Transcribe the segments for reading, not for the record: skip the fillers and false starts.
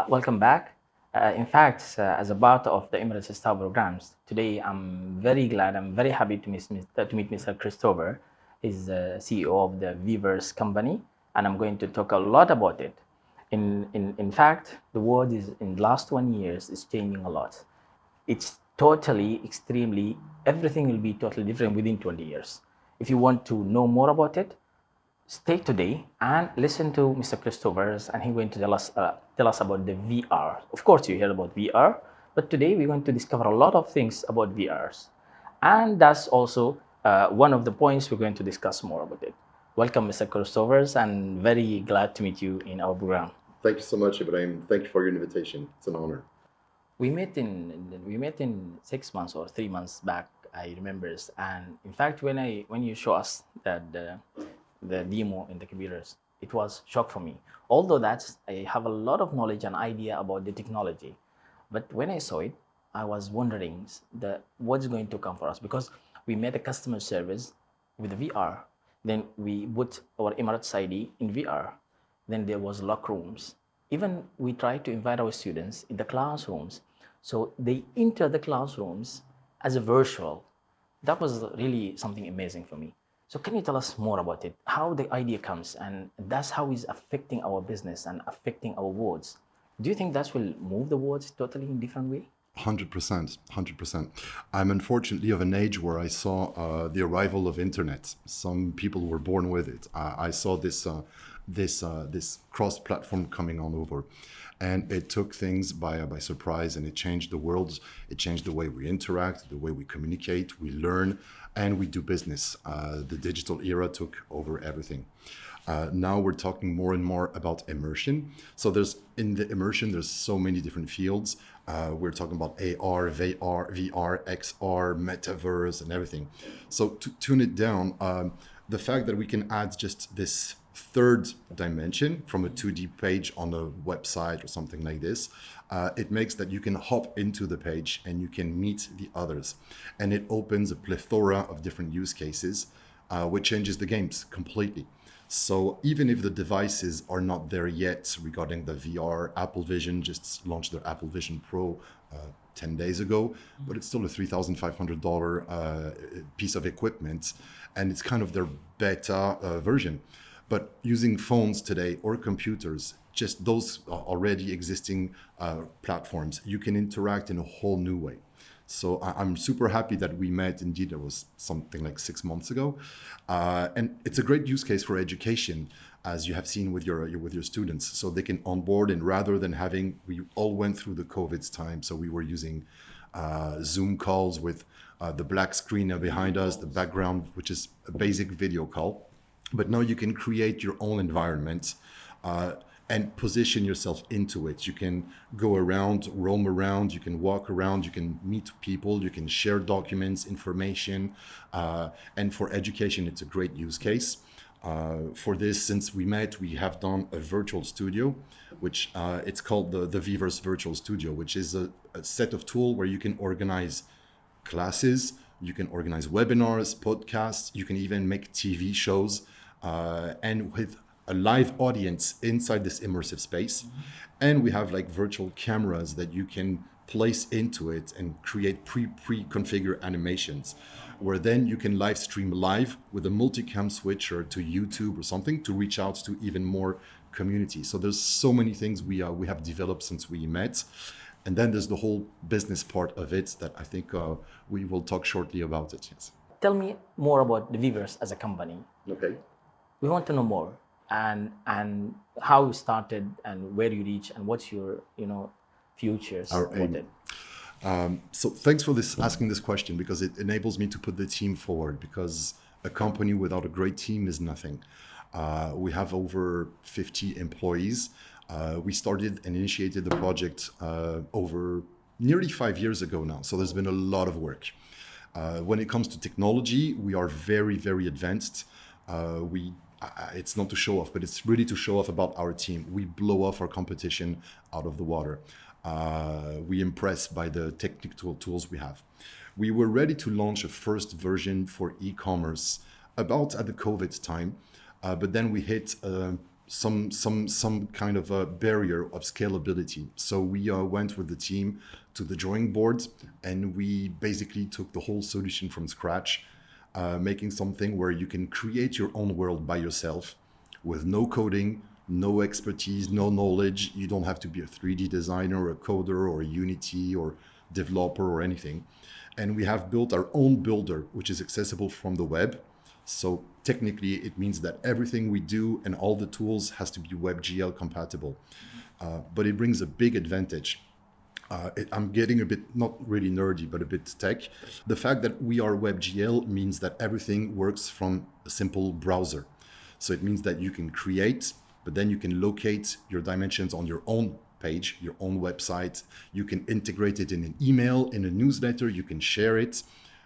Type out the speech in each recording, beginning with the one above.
Welcome back. In fact, as a part of the Emirates Star programs, today I'm very glad, I'm very happy to meet Mr. Christopher. He's the CEO of the Weavers company, and I'm going to talk a lot about it. In fact, the world is in the last 1 years is changing a lot. It's totally, extremely, everything will be totally different within 20 years. If you want to know more about it, stay today and listen to Mr. Christopher's, and he's going to tell us about the VR. Of course, you hear about VR, but today we're going to discover a lot of things about VRs, and that's also one of the points we're going to discuss more about it. Welcome, Mr. Christopher's, and very glad to meet you in our program. Thank you so much, Ibrahim. Thank you for your invitation. It's an honor. We met in 6 months or 3 months back. I remember, and in fact, when you show us that the demo in the computers, it was shock for me. Although that's I have a lot of knowledge and idea about the technology, but when I saw it, I was wondering what's going to come for us, because we made a customer service with the VR, then we put our Emirates ID in VR, then there was locker rooms. Even we tried to invite our students in the classrooms, so they enter the classrooms as a virtual. That was really something amazing for me. So can you tell us more about it? How the idea comes, and that's how it's affecting our business and affecting our worlds. Do you think that will move the worlds totally in different way? 100%, 100%. I'm unfortunately of an age where I saw the arrival of internet. Some people were born with it. I saw this cross-platform coming on over, and it took things by surprise, and it changed the world. It changed the way we interact, the way we communicate, we learn, and we do business. The digital era took over everything. Now we're talking more and more about immersion. So in the immersion, there's so many different fields. We're talking about AR, VR, XR, metaverse, and everything. So to tune it down, the fact that we can add just this third dimension from a 2D page on a website or something like this, it makes that you can hop into the page and you can meet the others. And it opens a plethora of different use cases, which changes the games completely. So even if the devices are not there yet regarding the VR, Apple Vision just launched their Apple Vision Pro 10 days ago, but it's still a $3,500 piece of equipment, and it's kind of their beta version. But using phones today or computers, just those already existing platforms, you can interact in a whole new way. So I'm super happy that we met. Indeed, it was something like 6 months ago, and it's a great use case for education, as you have seen with your students. So they can onboard, and rather than we all went through the COVID time, so we were using Zoom calls with the black screen behind us, the background, which is a basic video call. But now you can create your own environment and position yourself into it. You can go around, roam around, you can walk around, you can meet people, you can share documents, information. And for education, it's a great use case. For this, since we met, we have done a virtual studio, which it's called the Weavers Virtual Studio, which is a set of tools where you can organize classes, you can organize webinars, podcasts, you can even make TV shows, and with a live audience inside this immersive space. And we have like virtual cameras that you can place into it and create pre-configured animations, where then you can live stream live with a multicam switch or to YouTube or something to reach out to even more community. So there's so many things we have developed since we met. And then there's the whole business part of it that I think we will talk shortly about it. Yes. Tell me more about the Weavers as a company. Okay. We want to know more, and how you started and where you reach and what's your futures with it. So thanks for asking this question, because it enables me to put the team forward, because a company without a great team is nothing. We have over 50 employees. We started and initiated the project over nearly 5 years ago now. So there's been a lot of work. When it comes to technology, we are very, very advanced. It's not to show off, but it's really to show off about our team. We blow off our competition out of the water. We impress by the technical tools we have. We were ready to launch a first version for e-commerce about at the COVID time, but then we hit some kind of a barrier of scalability. So we went with the team to the drawing board, and we basically took the whole solution from scratch, making something where you can create your own world by yourself with no coding, no expertise, no knowledge. You don't have to be a 3D designer, a coder, or a Unity or developer or anything. And we have built our own builder, which is accessible from the web. So technically, it means that everything we do and all the tools has to be WebGL compatible. But it brings a big advantage. I'm getting a bit, not really nerdy, but a bit tech. The fact that we are WebGL means that everything works from a simple browser. So it means that you can create, but then you can locate your dimensions on your own page, your own website. You can integrate it in an email, in a newsletter, you can share it,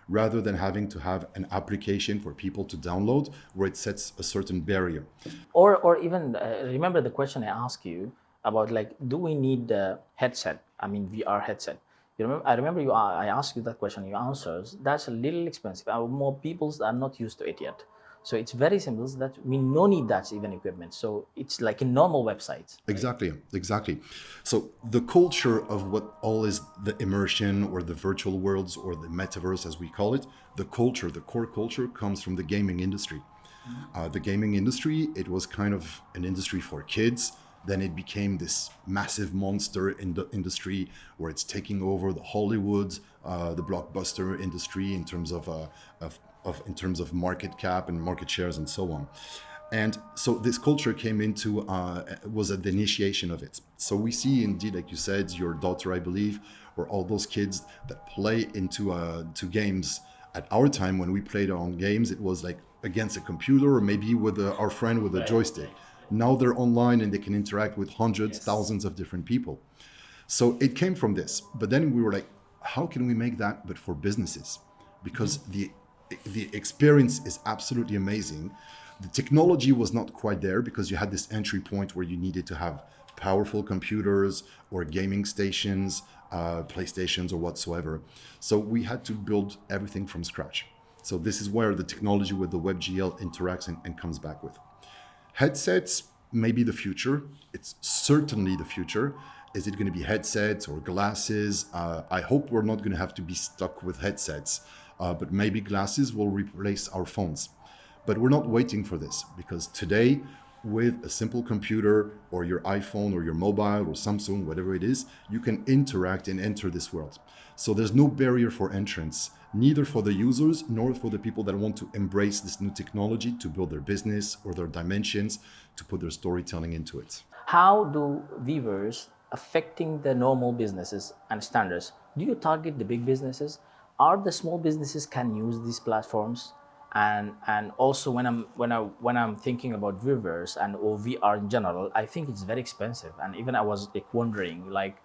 rather than having to have an application for people to download where it sets a certain barrier. Or even remember the question I asked you about, like, do we need a headset? I mean, VR headset. You remember? I remember you. I asked you that question. Your answers. That's a little expensive. More people are not used to it yet. So it's very simple that we no need that even equipment. So it's like in normal websites. Right? Exactly. So the culture of what all is the immersion or the virtual worlds or the metaverse, as we call it, the culture, the core culture comes from the gaming industry. The gaming industry, it was kind of an industry for kids. Then it became this massive monster in the industry where it's taking over the Hollywood, the blockbuster industry in terms of market cap and market shares and so on. And so this culture came into, was at the initiation of it. So we see indeed, like you said, your daughter, I believe, or all those kids that play into to games. At our time, when we played on games, it was like against a computer or maybe with our friend with a joystick. Now they're online and they can interact with hundreds, thousands of different people. So it came from this. But then we were like, how can we make that but for businesses? Because the experience is absolutely amazing. The technology was not quite there because you had this entry point where you needed to have powerful computers or gaming stations, PlayStations or whatsoever. So we had to build everything from scratch. So this is where the technology with the WebGL interacts and comes back with. Headsets may be the future. It's certainly the future. Is it going to be headsets or glasses? I hope we're not going to have to be stuck with headsets, but maybe glasses will replace our phones. But we're not waiting for this, because today, with a simple computer or your iPhone or your mobile or Samsung, whatever it is, you can interact and enter this world. So there's no barrier for entrance, neither for the users nor for the people that want to embrace this new technology to build their business or their dimensions, to put their storytelling into it. How do Weavers affecting the normal businesses and standards? Do you target the big businesses? Are the small businesses can use these platforms? And also when I'm thinking about Weavers and or VR in general, I think it's very expensive. And even I was like wondering, like,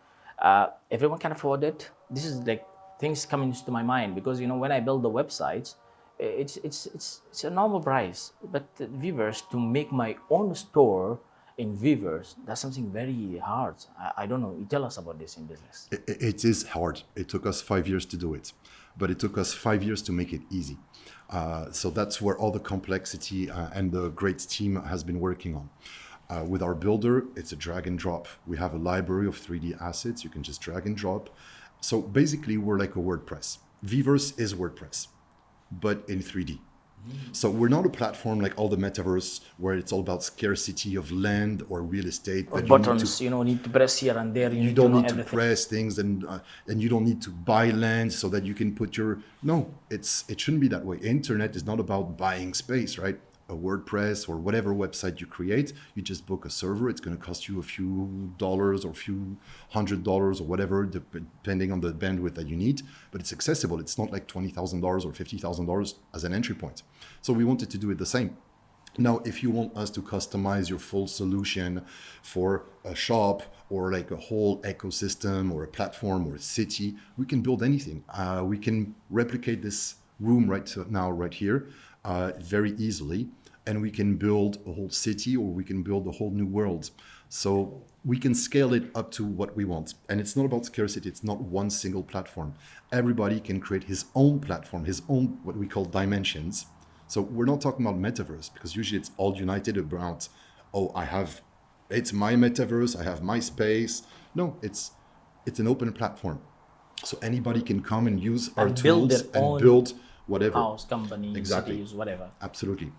everyone can afford it. This is like things coming to my mind, because when I build the websites, it's a normal price. But Weavers, to make my own store in Weavers, that's something very hard. I don't know. You tell us about this in business. It is hard. It took us 5 years to do it, but it took us 5 years to make it easy. So that's where all the complexity and the great team has been working on. With our builder, it's a drag and drop. We have a library of 3D assets. You can just drag and drop. So basically, we're like a WordPress. Weavers is WordPress, but in 3D. So we're not a platform like all the metaverse where it's all about scarcity of land or real estate. Or buttons, need to press here and there. You don't need to press things, and you don't need to buy land so that you can put your... No, it shouldn't be that way. Internet is not about buying space, right? A WordPress or whatever website you create, you just book a server. It's going to cost you a few dollars or a few $100 or whatever, depending on the bandwidth that you need. But it's accessible. It's not like $20,000 or $50,000 as an entry point. So we wanted to do it the same. Now, if you want us to customize your full solution for a shop or like a whole ecosystem or a platform or a city, we can build anything. We can replicate this room right now, right here, very easily. And we can build a whole city, or we can build a whole new world. So we can scale it up to what we want. And it's not about scarcity. It's not one single platform. Everybody can create his own platform, his own, what we call dimensions. So we're not talking about metaverse, because usually it's all united about oh, it's my metaverse, I have my space. No, it's an open platform. So anybody can come and use our And build tools their and own build whatever. house, company, Exactly. cities, whatever. Absolutely.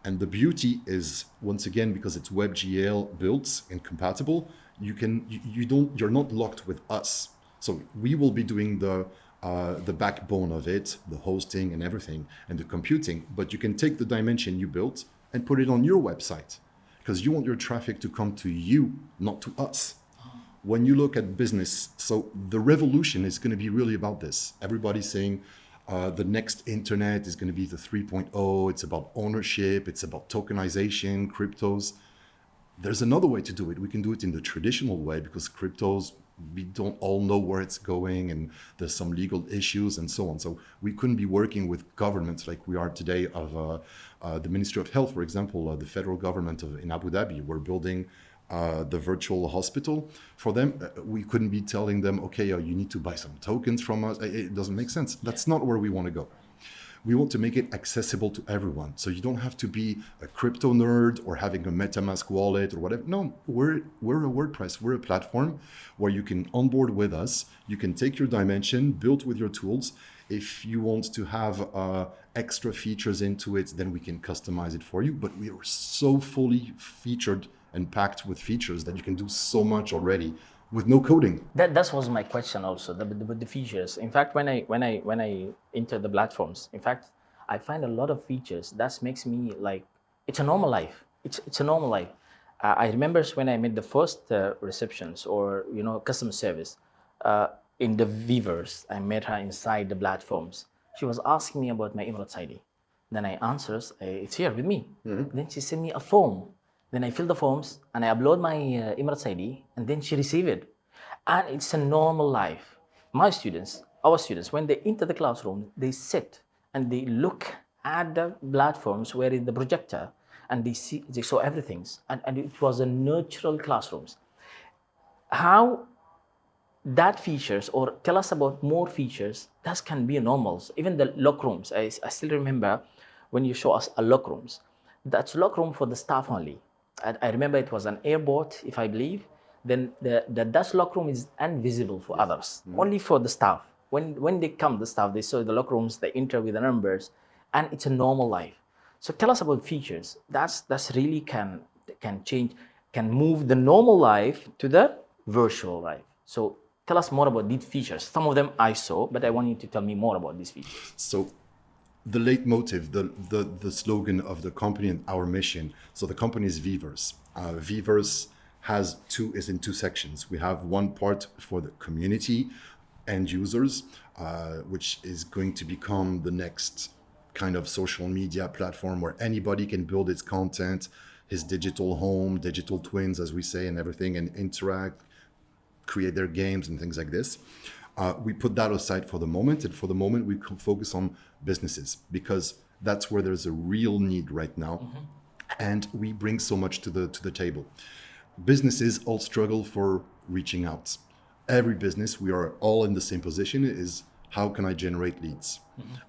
And the beauty is, once again, because it's WebGL built and compatible, you're not locked with us. So we will be doing the backbone of it, the hosting and everything, and the computing. But you can take the dimension you built and put it on your website, because you want your traffic to come to you, not to us. When you look at business, so the revolution is going to be really about this. Everybody's saying the next internet is going to be the 3.0. It's about ownership. It's about tokenization, cryptos. There's another way to do it. We can do it in the traditional way, because cryptos, we don't all know where it's going, and there's some legal issues and so on. So we couldn't be working with governments like we are today of the Ministry of Health, for example, the federal government in Abu Dhabi. We're building the virtual hospital for them. We couldn't be telling them, okay, you need to buy some tokens from us. It doesn't make sense. That's not where we want to go. We want to make it accessible to everyone. So you don't have to be a crypto nerd or having a MetaMask wallet or whatever. No, we're a WordPress. We're a platform where you can onboard with us. You can take your dimension, build with your tools. If you want to have extra features into it, then we can customize it for you. But we are so fully featured and packed with features that you can do so much already with no coding. That was my question also, the features. In fact, when I enter the platforms, in fact, I find a lot of features that makes me like, it's a normal life. It's a normal life. I remember when I made the first receptions or customer service in the Weavers. I met her inside the platforms. She was asking me about my Emirates ID. Then I answers, it's here with me. Then she sent me a form. Then I fill the forms and I upload my Emirates ID, and then she receive it. And it's a normal life. My students, our students, when they enter the classroom, they sit and they look at the platforms where is the projector, and they saw everything. And it was a natural classrooms. How that features, or tell us about more features, that can be normals. Even the lock rooms. I still remember when you show us a lock rooms. That's lock room for the staff only. I remember it was an airport, if I believe. Then the Dutch lock room is invisible for others, only for the staff. When they come, the staff, they saw the lock rooms, they enter with the numbers, and it's a normal life. So tell us about features. That's really can change, can move the normal life to the virtual life. So tell us more about these features. Some of them I saw, but I want you to tell me more about these features. So the leitmotif, the slogan of the company and our mission. So the company is Weavers. Weavers is in two sections. We have one part for the community and users, which is going to become the next kind of social media platform where anybody can build its content, his digital home, digital twins, as we say, and everything, and interact, create their games and things like this. We put that aside for the moment, and for the moment we can focus on businesses, because that's where there's a real need right now, and we bring so much to the table. Businesses all struggle for reaching out. Every business, we are all in the same position, is how can I generate leads?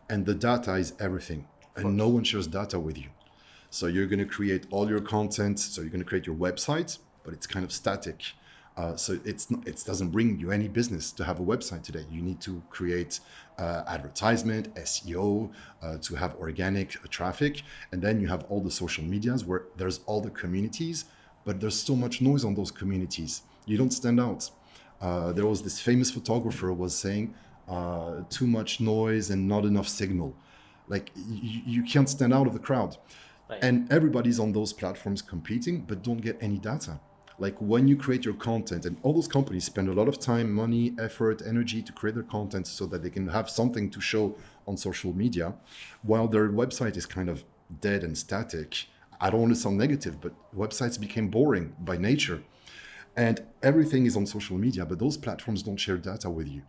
And the data is everything, and no one shares data with you. So you're going to create all your content, so you're going to create your website, but it's kind of static. So it doesn't bring you any business to have a website today. You need to create advertisement, SEO, to have organic traffic. And then you have all the social medias where there's all the communities, but there's so much noise on those communities. You don't stand out. There was this famous photographer who was saying, too much noise and not enough signal. Like you can't stand out of the crowd. Right. And everybody's on those platforms competing, but don't get any data. Like when you create your content, and all those companies spend a lot of time, money, effort, energy to create their content so that they can have something to show on social media, while their website is kind of dead and static. I don't want to sound negative, but websites became boring by nature. And everything is on social media, but those platforms don't share data with you.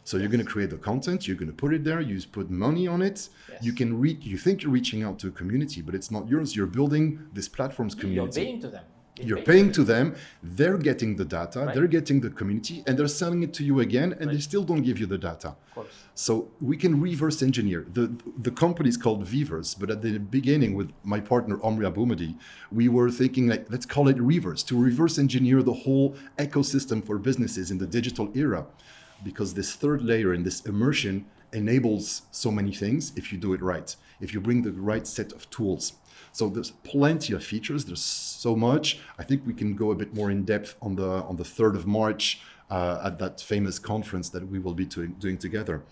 So you're going to create the content, you're going to put it there, you put money on it. Yes. You think you're reaching out to a community, but it's not yours. You're building this platform's community. You're paying to them. You're paying to them, they're getting the data, Right. they're getting the community, and they're selling it to you again, and they still don't give you the data. Of course. So we can reverse engineer. The company is called Vivers, but at the beginning with my partner Omri Aboumadi, we were thinking like, let's call it reverse, to reverse engineer the whole ecosystem for businesses in the digital era. Because this third layer and this immersion enables so many things if you do it right, if you bring the right set of tools. So there's plenty of features. There's so much. I think we can go a bit more in depth on the 3rd of March at that famous conference that we will be doing together.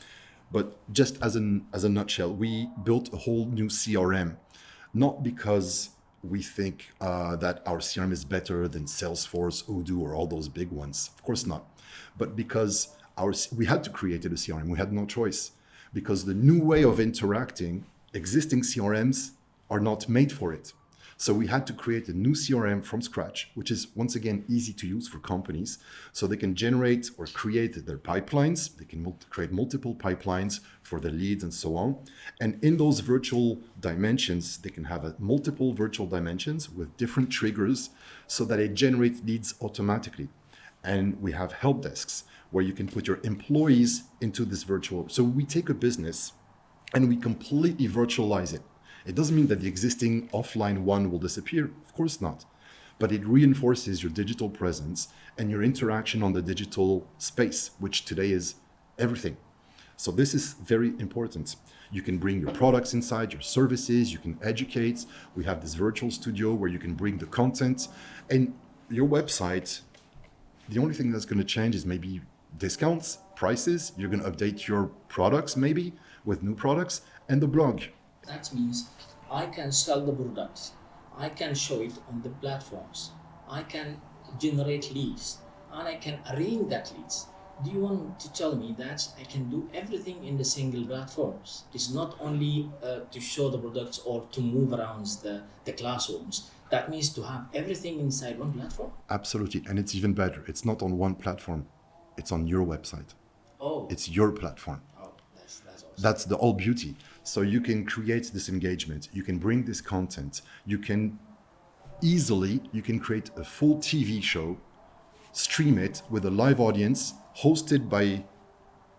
But just as a nutshell, we built a whole new CRM, not because we think that our CRM is better than Salesforce, Odoo, or all those big ones. Of course not. But because we had to create a CRM. We had no choice. Because the new way of interacting, existing CRMs are not made for it. So we had to create a new CRM from scratch, which is once again easy to use for companies. So they can generate or create their pipelines. They can create multiple pipelines for the leads and so on. And in those virtual dimensions, they can have multiple virtual dimensions with different triggers so that it generates leads automatically. And we have help desks where you can put your employees into this virtual. So we take a business and we completely virtualize it. It doesn't mean that the existing offline one will disappear. Of course not. But it reinforces your digital presence and your interaction on the digital space, which today is everything. So this is very important. You can bring your products inside, your services, you can educate. We have this virtual studio where you can bring the content. And your website, the only thing that's going to change is maybe discounts, prices. You're going to update your products maybe with new products, and the blog. That means I can sell the products, I can show it on the platforms, I can generate leads, and I can arrange that leads. Do you want to tell me that I can do everything in the single platforms? It's not only to show the products or to move around the classrooms. That means to have everything inside one platform? Absolutely. And it's even better. It's not on one platform. It's on your website. Oh. It's your platform. Oh, that's awesome. That's the whole beauty. So you can create this engagement. You can bring this content. You can create a full TV show, stream it with a live audience, hosted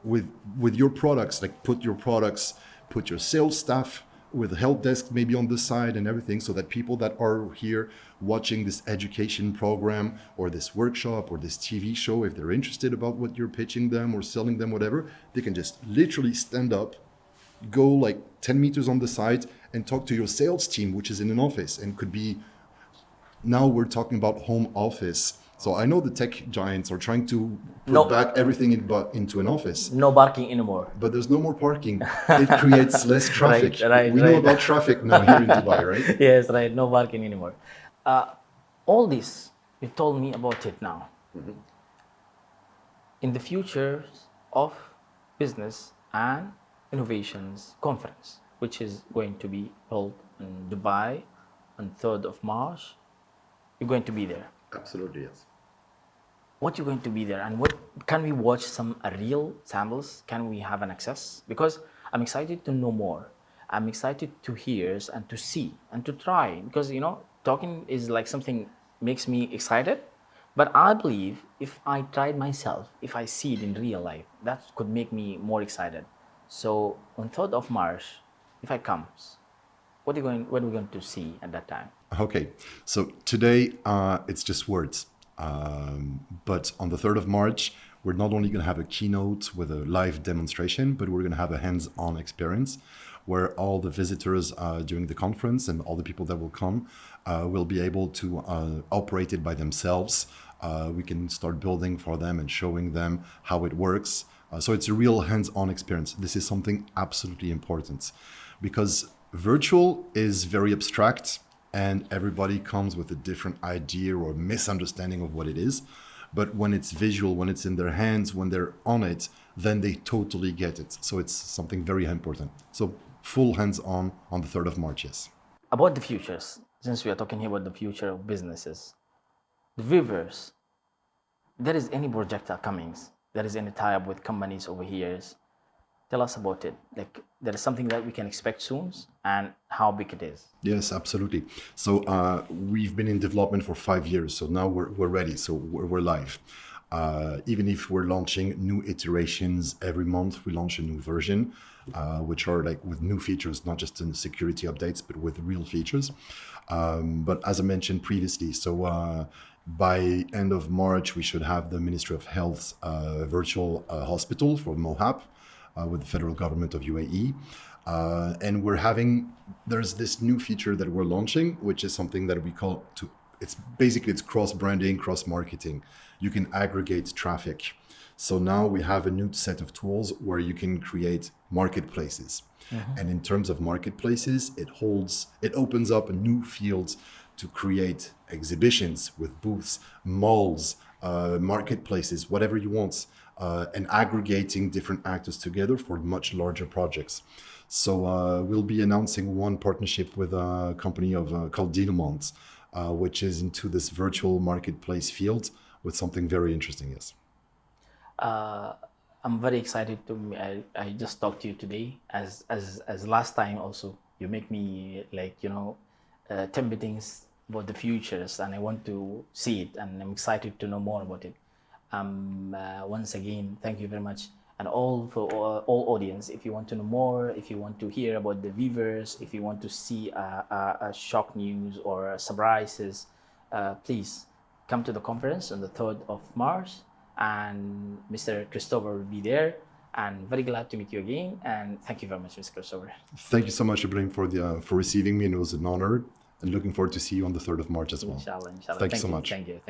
with your products, like put your sales staff with a help desk maybe on the side and everything, so that people that are here watching this education program or this workshop or this TV show, if they're interested about what you're pitching them or selling them, whatever, they can just literally stand up, go like 10 meters on the side and talk to your sales team, which is in an office, and could be, now we're talking about home office. So I know the tech giants are trying to put back everything into an office. No barking anymore. But there's no more parking. It creates less traffic. Right, we know about traffic now here in Dubai, right? Yes, right. No barking anymore. All this, you told me about it now. Mm-hmm. In the future of business and innovations conference, which is going to be held in Dubai on 3rd of March, you're going to be there. Absolutely, yes. What you're going to be there, and what can we watch some real samples? Can we have an access? Because I'm excited to know more. I'm excited to hear and to see and to try, because talking is like something makes me excited, but I believe if I tried myself, if I see it in real life, that could make me more excited. So on 3rd of March, if I come, what are we going to see at that time? Okay, so today it's just words. But on the 3rd of March, we're not only going to have a keynote with a live demonstration, but we're going to have a hands-on experience where all the visitors during the conference and all the people that will come will be able to operate it by themselves. We can start building for them and showing them how it works. So it's a real hands-on experience. This is something absolutely important, because virtual is very abstract and everybody comes with a different idea or misunderstanding of what it is. But when it's visual, when it's in their hands, when they're on it, then they totally get it. So it's something very important. So full hands-on the 3rd of March, yes. About the futures, since we are talking here about the future of businesses, the viewers, there is any project coming, there is any tie-up with companies over here tell us about it. Like, there is something that we can expect soon, and how big it is. Yes, absolutely. So we've been in development for 5 years. So now we're ready. So we're live. Even if we're launching new iterations every month, we launch a new version, which are like with new features, not just in the security updates, but with real features. But as I mentioned previously, so by end of March, we should have the Ministry of Health's virtual hospital for Mohab with the federal government of UAE. And there's this new feature that we're launching, which is something that we call it's cross-branding, cross-marketing. You can aggregate traffic. So now we have a new set of tools where you can create marketplaces. And in terms of marketplaces, it opens up a new field to create exhibitions with booths, malls, marketplaces, whatever you want, and aggregating different actors together for much larger projects. So we'll be announcing one partnership with a company called Dinamont, which is into this virtual marketplace field with something very interesting. Yes. I'm very excited I just talked to you today. As last time also, you make me like, tell me things about the futures, and I want to see it, and I'm excited to know more about it. Once again, thank you very much. And all audience, if you want to know more, if you want to hear about the viewers, if you want to see a shock news or surprises, please come to the conference on the 3rd of March, and Mr. Christopher will be there. And very glad to meet you again. And thank you very much, Mr. Christopher. Thank you so much, Ibrahim, for receiving me, and it was an honor. And looking forward to see you on the 3rd of March as well. Inshallah. Thank you so much. Thank you.